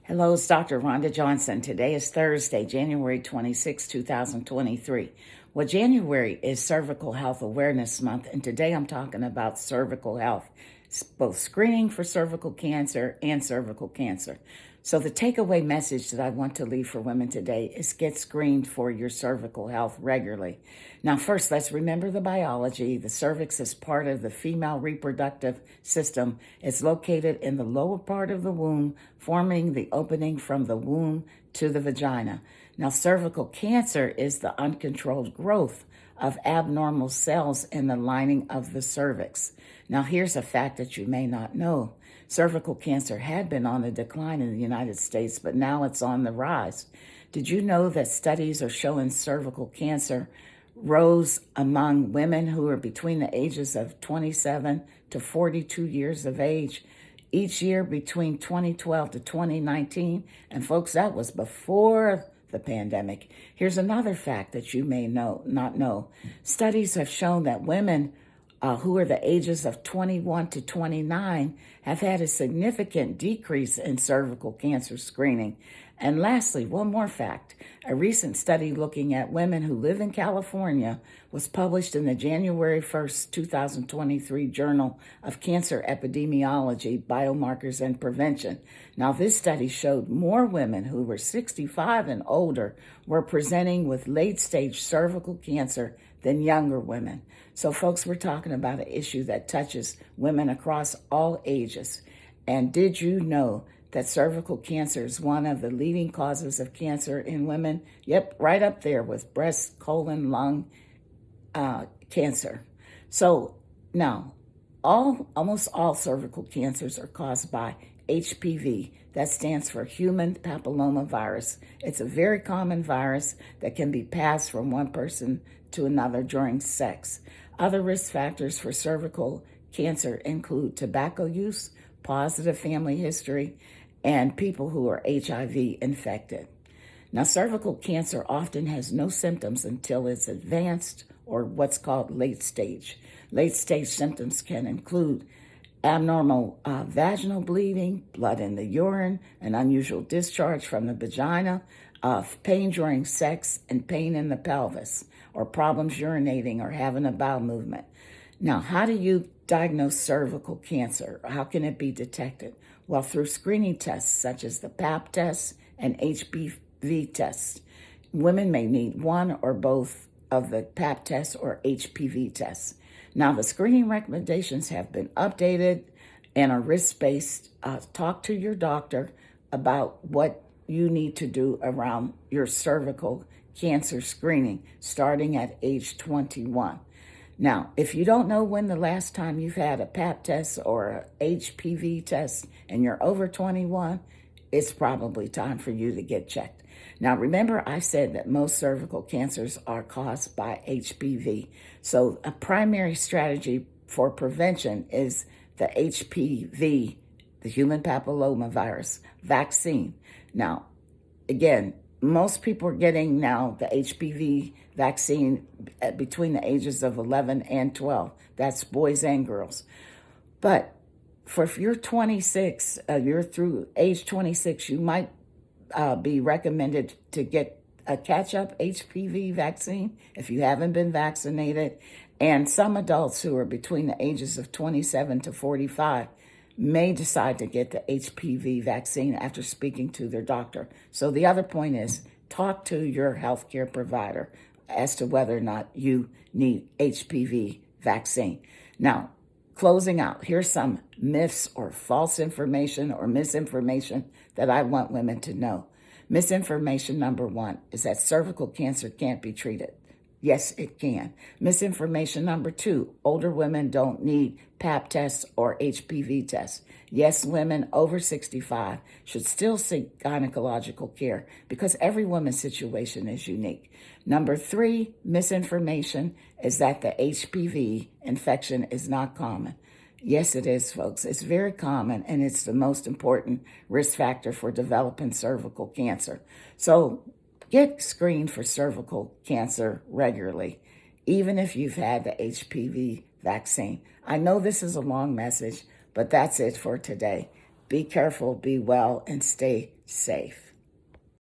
Hello, it's Dr. Rhonda Johnson. Today is Thursday, January 26, 2023. Well, January is Cervical Health Awareness Month, and today I'm talking about cervical health, both screening for cervical cancer and cervical cancer. So the takeaway message that I want to leave for women today is get screened for your cervical health regularly. Now, first, let's remember the biology. The cervix is part of the female reproductive system. It's located in the lower part of the womb, forming the opening from the womb to the vagina. Now, cervical cancer is the uncontrolled growth of abnormal cells in the lining of the cervix. Now, here's a fact that you may not know. Cervical cancer had been on the decline in the United States, but now it's on the rise. Did you know that studies are showing cervical cancer rose among women who are between the ages of 27 to 42 years of age each year between 2012 to 2019? And folks, that was before the pandemic. Here's another fact that you may not know. Studies have shown that women who are the ages of 21 to 29 have had a significant decrease in cervical cancer screening. And lastly, one more fact. A recent study looking at women who live in California was published in the January 1st, 2023 Journal of Cancer Epidemiology, Biomarkers and Prevention. Now, this study showed more women who were 65 and older were presenting with late-stage cervical cancer than younger women. So, folks, we're talking about an issue that touches women across all ages. And did you know that cervical cancer is one of the leading causes of cancer in women? Yep, right up there with breast, colon, lung cancer. So now, almost all cervical cancers are caused by HPV. That stands for human papillomavirus. It's a very common virus that can be passed from one person to another during sex. Other risk factors for cervical cancer include tobacco use, positive family history, and people who are HIV infected. Now, cervical cancer often has no symptoms until it's advanced or what's called late stage. Late stage symptoms can include abnormal vaginal bleeding, blood in the urine, an unusual discharge from the vagina, pain during sex, and pain in the pelvis, or problems urinating or having a bowel movement. Now, how do you diagnose cervical cancer? How can it be detected? Well, through screening tests such as the Pap test and HPV test. Women may need one or both of the Pap test or HPV tests. Now, the screening recommendations have been updated and are risk-based. Talk to your doctor about what you need to do around your cervical cancer screening starting at age 21. Now, if you don't know when the last time you've had a Pap test or a HPV test and you're over 21, it's probably time for you to get checked. Now, remember I said that most cervical cancers are caused by HPV. So a primary strategy for prevention is the HPV, the human papillomavirus vaccine. Now, again, most people are getting now the HPV vaccine between the ages of 11 and 12. That's boys and girls. But if you're 26, you're through age 26, you might be recommended to get a catch-up HPV vaccine if you haven't been vaccinated. And some adults who are between the ages of 27 to 45 may decide to get the HPV vaccine after speaking to their doctor. So the other point is talk to your healthcare provider as to whether or not you need HPV vaccine. Now, closing out, here's some myths or false information or misinformation that I want women to know. Misinformation number one is that cervical cancer can't be treated. Yes, it can. Misinformation number two, older women don't need Pap tests or HPV tests. Yes, women over 65 should still seek gynecological care because every woman's situation is unique. Number three, misinformation is that the HPV infection is not common. Yes, it is, folks. It's very common, and it's the most important risk factor for developing cervical cancer. So get screened for cervical cancer regularly, even if you've had the HPV vaccine. I know this is a long message, but that's it for today. Be careful, be well, and stay safe.